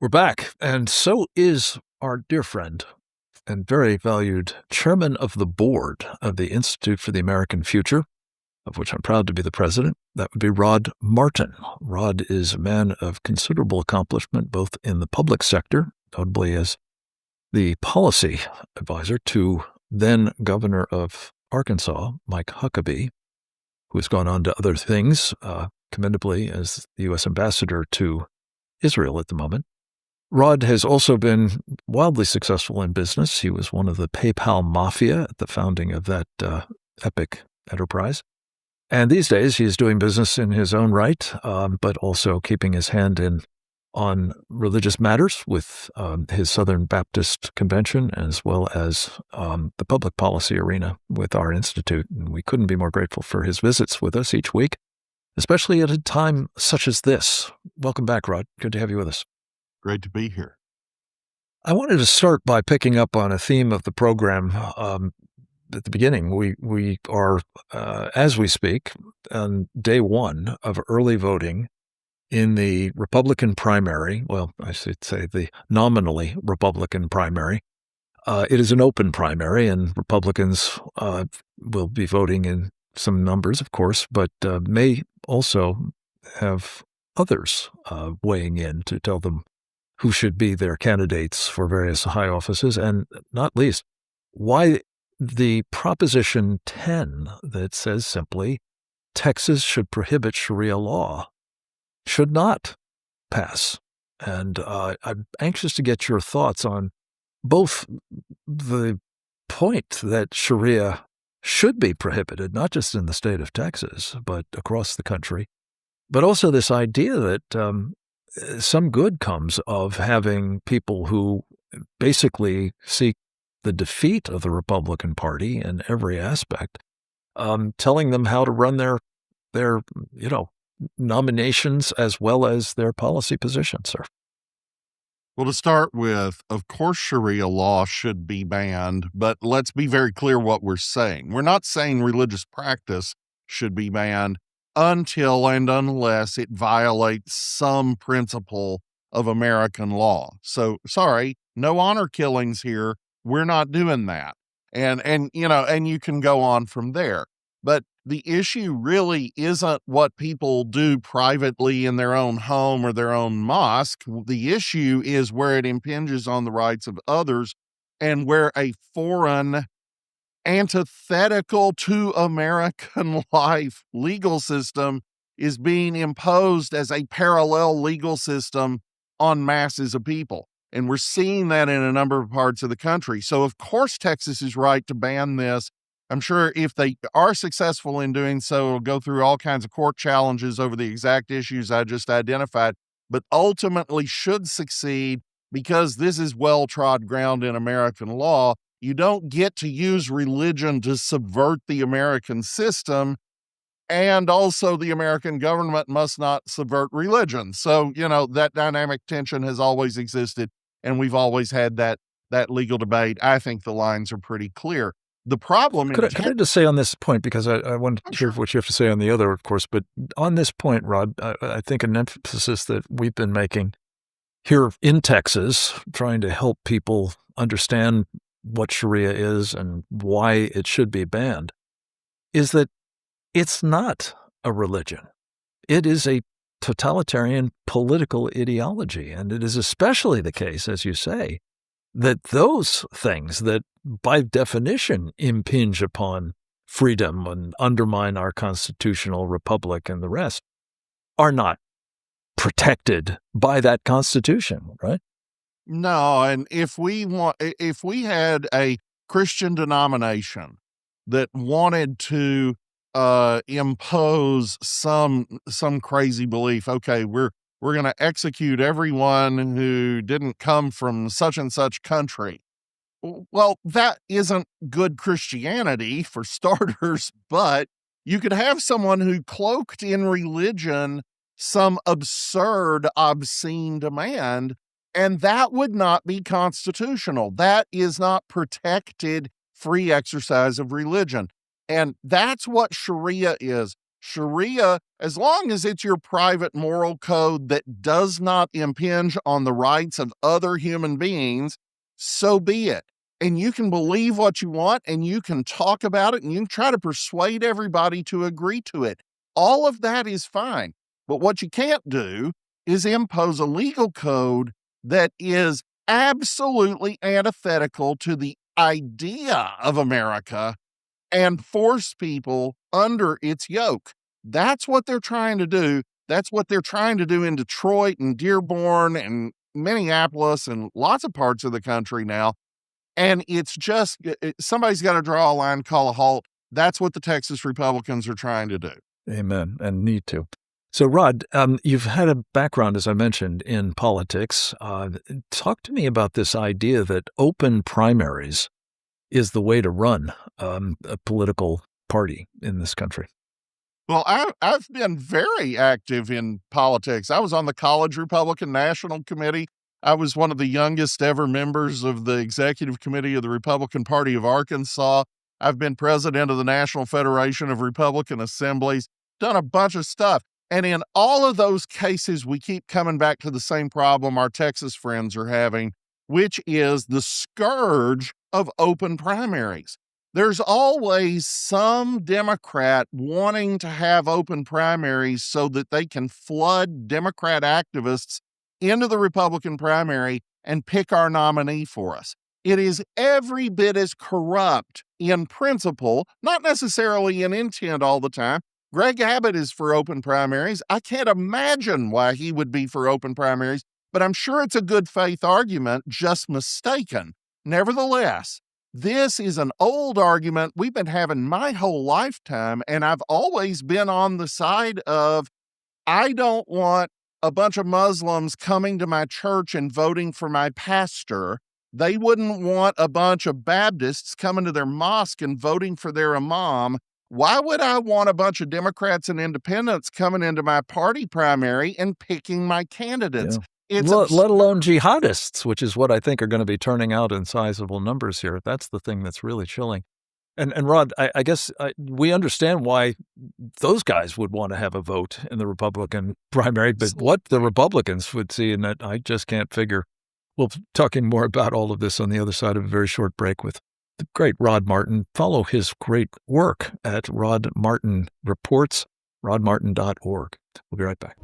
We're back, and so is our dear friend and very valued chairman of the board of the Institute for the American Future, of which I'm proud to be the president. That would be Rod Martin. Rod is a man of considerable accomplishment, both in the public sector, notably as the policy advisor to then Governor of Arkansas, Mike Huckabee, who has gone on to other things, commendably as the U.S. ambassador to Israel at the moment. Rod has also been wildly successful in business. He was one of the PayPal mafia at the founding of that epic enterprise. And these days, he is doing business in his own right, but also keeping his hand in on religious matters with his Southern Baptist Convention, as well as the public policy arena with our institute. And we couldn't be more grateful for his visits with us each week, especially at a time such as this. Welcome back, Rod. Good to have you with us. Great to be here. I wanted to start by picking up on a theme of the program at the beginning. We are, as we speak, on day one of early voting in the Republican primary. Well, I should say the nominally Republican primary. It is an open primary, and Republicans will be voting in some numbers, of course, but may also have others weighing in to tell them who should be their candidates for various high offices, and not least, why the Proposition 10 that says simply Texas should prohibit Sharia law should not pass. And I'm anxious to get your thoughts on both the point that Sharia should be prohibited, not just in the state of Texas, but across the country, but also this idea that some good comes of having people who basically seek the defeat of the Republican Party in every aspect, telling them how to run their nominations as well as their policy positions, sir. Well, to start with, of course, Sharia law should be banned, but let's be very clear what we're saying. We're not saying religious practice should be banned until and unless it violates some principle of American law. So, sorry, no honor killings here. We're not doing that. And you can go on from there. But the issue really isn't what people do privately in their own home or their own mosque. The issue is where it impinges on the rights of others and where a foreign, antithetical to American life legal system is being imposed as a parallel legal system on masses of people. And we're seeing that in a number of parts of the country. So, of course, Texas is right to ban this. I'm sure if they are successful in doing so, it'll go through all kinds of court challenges over the exact issues I just identified, but ultimately should succeed because this is well-trod ground in American law. You don't get to use religion to subvert the American system, and also the American government must not subvert religion. So, that dynamic tension has always existed, and we've always had that legal debate. I think the lines are pretty clear. The problem Could I just say on this point, because I want to hear what you have to say on the other, of course, but on this point, Rod, I think an emphasis that we've been making here in Texas, trying to help people understand what Sharia is and why it should be banned, is that it's not a religion. It is a totalitarian political ideology. And it is especially the case, as you say, that those things that by definition impinge upon freedom and undermine our constitutional republic and the rest are not protected by that Constitution, right? No, and if we had a Christian denomination that wanted to impose some crazy belief, okay, we're going to execute everyone who didn't come from such and such country. Well, that isn't good Christianity for starters, but you could have someone who cloaked in religion some absurd, obscene demand, and that would not be constitutional. That is not protected free exercise of religion. And that's what Sharia is. Sharia, as long as it's your private moral code that does not impinge on the rights of other human beings, so be it. And you can believe what you want, and you can talk about it, and you can try to persuade everybody to agree to it. All of that is fine. But what you can't do is impose a legal code that is absolutely antithetical to the idea of America and force people under its yoke. That's what they're trying to do. That's what they're trying to do in Detroit and Dearborn and Minneapolis and lots of parts of the country now. And it's just somebody's got to draw a line, call a halt. That's what the Texas Republicans are trying to do. Amen, and need to. So, Rod, you've had a background, as I mentioned, in politics. Talk to me about this idea that open primaries is the way to run a political party in this country. Well, I've been very active in politics. I was on the College Republican National Committee. I was one of the youngest ever members of the Executive Committee of the Republican Party of Arkansas. I've been president of the National Federation of Republican Assemblies, done a bunch of stuff. And in all of those cases, we keep coming back to the same problem our Texas friends are having, which is the scourge of open primaries. There's always some Democrat wanting to have open primaries so that they can flood Democrat activists into the Republican primary and pick our nominee for us. It is every bit as corrupt in principle, not necessarily in intent all the time. Greg Abbott is for open primaries. I can't imagine why he would be for open primaries, but I'm sure it's a good faith argument, just mistaken. Nevertheless, this is an old argument we've been having my whole lifetime, and I've always been on the side of I don't want a bunch of Muslims coming to my church and voting for my pastor. They wouldn't want a bunch of Baptists coming to their mosque and voting for their imam. Why would I want a bunch of Democrats and independents coming into my party primary and picking my candidates? Yeah. Let alone jihadists, which is what I think are going to be turning out in sizable numbers here. That's the thing that's really chilling. And Rod, I guess we understand why those guys would want to have a vote in the Republican primary, but what the Republicans would see in that, I just can't figure. We'll be talking more about all of this on the other side of a very short break with the great Rod Martin. Follow his great work at Rod Martin Reports, rodmartin.org. We'll be right back.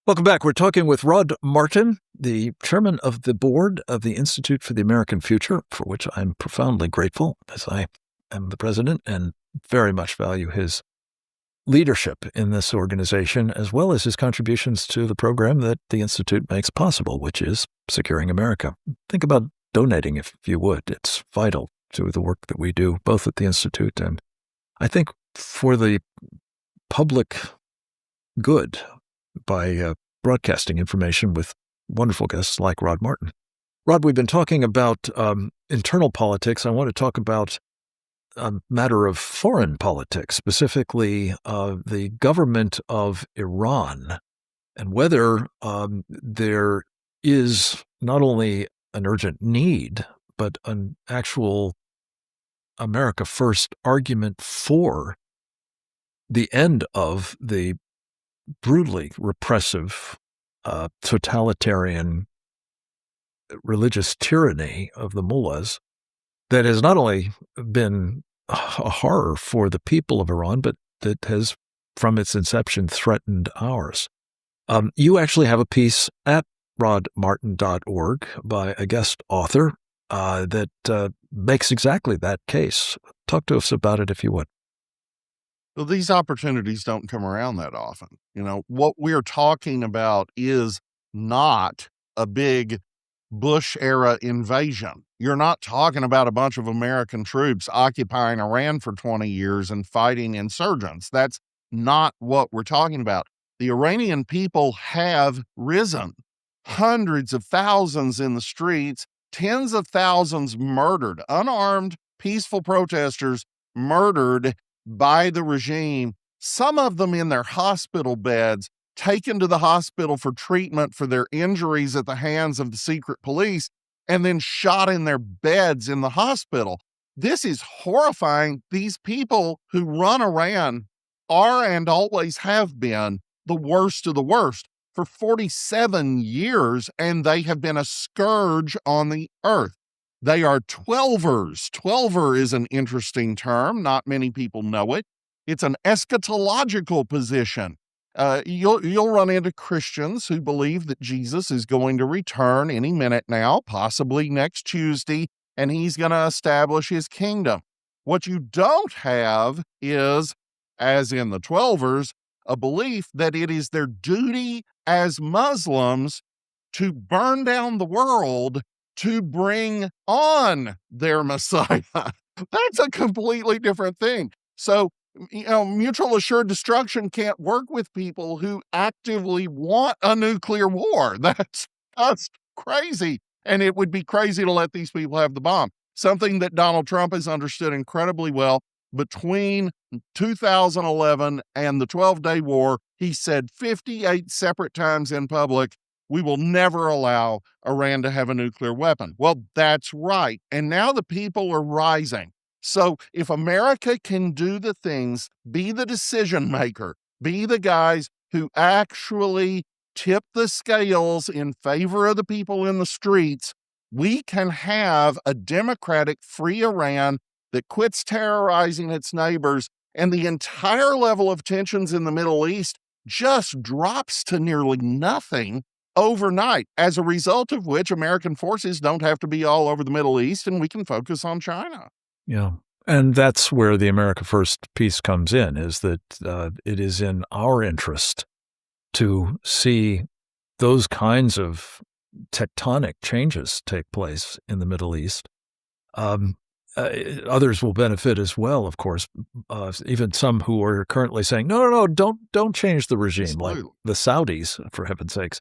Welcome back. We're talking with Rod Martin, the chairman of the board of the Institute for the American Future, for which I'm profoundly grateful, as I am the president and very much value his leadership in this organization, as well as his contributions to the program that the Institute makes possible, which is Securing America. Think about donating if you would. It's vital to the work that we do, both at the Institute and I think for the public good by broadcasting information with wonderful guests like Rod Martin. Rod, we've been talking about internal politics. I want to talk about a matter of foreign politics, specifically the government of Iran, and whether there is not only an urgent need, but an actual America First argument for the end of the brutally repressive, totalitarian religious tyranny of the mullahs that has not only been a horror for the people of Iran, but that has, from its inception, threatened ours. You actually have a piece at rodmartin.org by a guest author that makes exactly that case. Talk to us about it, if you would. Well, these opportunities don't come around that often. You know, what we're talking about is not a big Bush-era invasion. You're not talking about a bunch of American troops occupying Iran for 20 years and fighting insurgents. That's not what we're talking about. The Iranian people have risen. Hundreds of thousands in the streets, tens of thousands murdered, unarmed, peaceful protesters murdered by the regime, some of them in their hospital beds, taken to the hospital for treatment for their injuries at the hands of the secret police, and then shot in their beds in the hospital. This is horrifying. These people who run Iran are and always have been the worst of the worst for 47 years, and they have been a scourge on the earth. They are twelvers. Twelver is an interesting term. Not many people know it. It's an eschatological position. You'll run into Christians who believe that Jesus is going to return any minute now, possibly next Tuesday, and he's going to establish his kingdom. What you don't have is, as in the Twelvers, a belief that it is their duty as Muslims to burn down the world to bring on their Messiah. That's a completely different thing. So, mutual assured destruction can't work with people who actively want a nuclear war. That's crazy. And it would be crazy to let these people have the bomb. Something that Donald Trump has understood incredibly well. Between 2011 and the 12-Day War, he said 58 separate times in public, we will never allow Iran to have a nuclear weapon. Well, that's right. And now the people are rising. So if America can do the things, be the decision maker, be the guys who actually tip the scales in favor of the people in the streets, we can have a democratic, free Iran that quits terrorizing its neighbors, and the entire level of tensions in the Middle East just drops to nearly nothing overnight, as a result of which American forces don't have to be all over the Middle East and we can focus on China. Yeah. And that's where the America First piece comes in, is that it is in our interest to see those kinds of tectonic changes take place in the Middle East. Others will benefit as well, of course, even some who are currently saying, no, don't change the regime, like the Saudis, for heaven's sakes.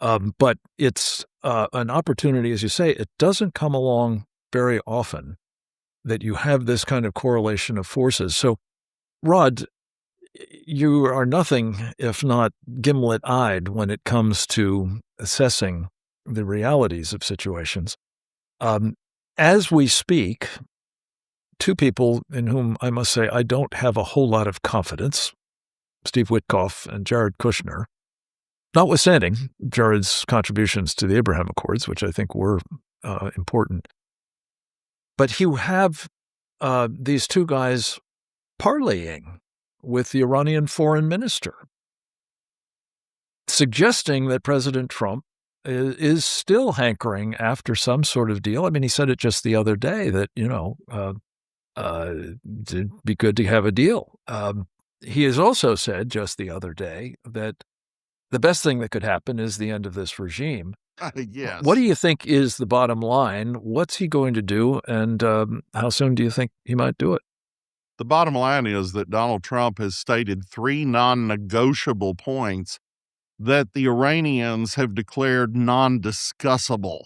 But it's an opportunity, as you say, it doesn't come along very often that you have this kind of correlation of forces. So, Rod, you are nothing if not gimlet-eyed when it comes to assessing the realities of situations. As we speak, two people in whom I must say I don't have a whole lot of confidence, Steve Witkoff and Jared Kushner, notwithstanding Jared's contributions to the Abraham Accords, which I think were important. But you have these two guys parleying with the Iranian foreign minister, suggesting that President Trump is still hankering after some sort of deal. I mean, he said it just the other day that, it'd be good to have a deal. He has also said just the other day that the best thing that could happen is the end of this regime. Yes. What do you think is the bottom line? What's he going to do? And how soon do you think he might do it? The bottom line is that Donald Trump has stated 3 non-negotiable points that the Iranians have declared non-discussable.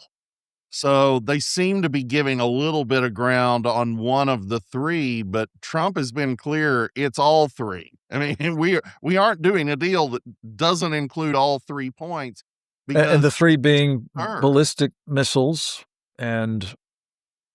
So they seem to be giving a little bit of ground on one of the 3, but Trump has been clear it's all 3. I mean, we aren't doing a deal that doesn't include all 3 points. And the 3 being ballistic missiles and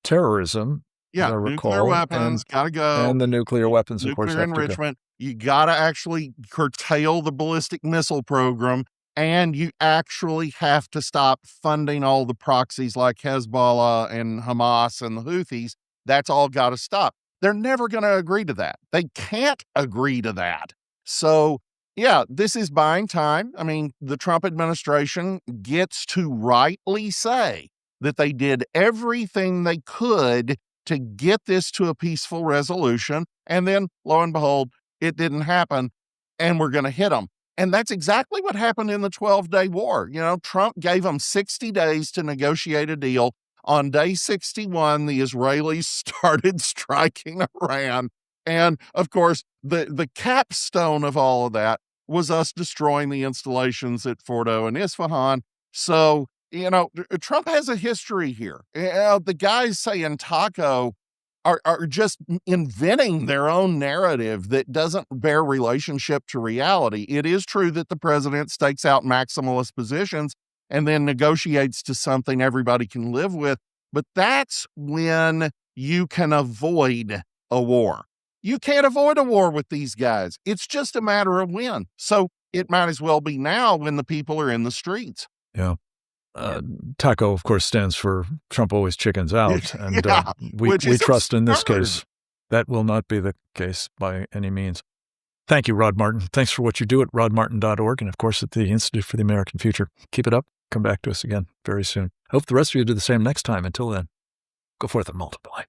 terrorism. Yeah, nuclear weapons gotta go. And the nuclear weapons, of course, nuclear enrichment. You gotta actually curtail the ballistic missile program, and you actually have to stop funding all the proxies like Hezbollah and Hamas and the Houthis. That's all got to stop. They're never going to agree to that. They can't agree to that. So, yeah, this is buying time. I mean, the Trump administration gets to rightly say that they did everything they could to get this to a peaceful resolution. And then, lo and behold, it didn't happen, and we're going to hit them. And that's exactly what happened in the 12-Day War. Trump gave them 60 days to negotiate a deal. On day 61, the Israelis started striking Iran. And, of course, the capstone of all of that was us destroying the installations at Fordo and Isfahan. So, Trump has a history here. The guys saying taco are just inventing their own narrative that doesn't bear relationship to reality. It is true that the president stakes out maximalist positions and then negotiates to something everybody can live with, but that's when you can avoid a war. You can't avoid a war with these guys. It's just a matter of when. So it might as well be now when the people are in the streets. Yeah. TACO, of course, stands for Trump always chickens out. And Yeah, we which is trust in this absurd. case that will not be the case by any means. Thank you, Rod Martin. Thanks for what you do at rodmartin.org and, of course, at the Institute for the American Future. Keep it up. Come back to us again very soon. Hope the rest of you do the same next time. Until then, go forth and multiply.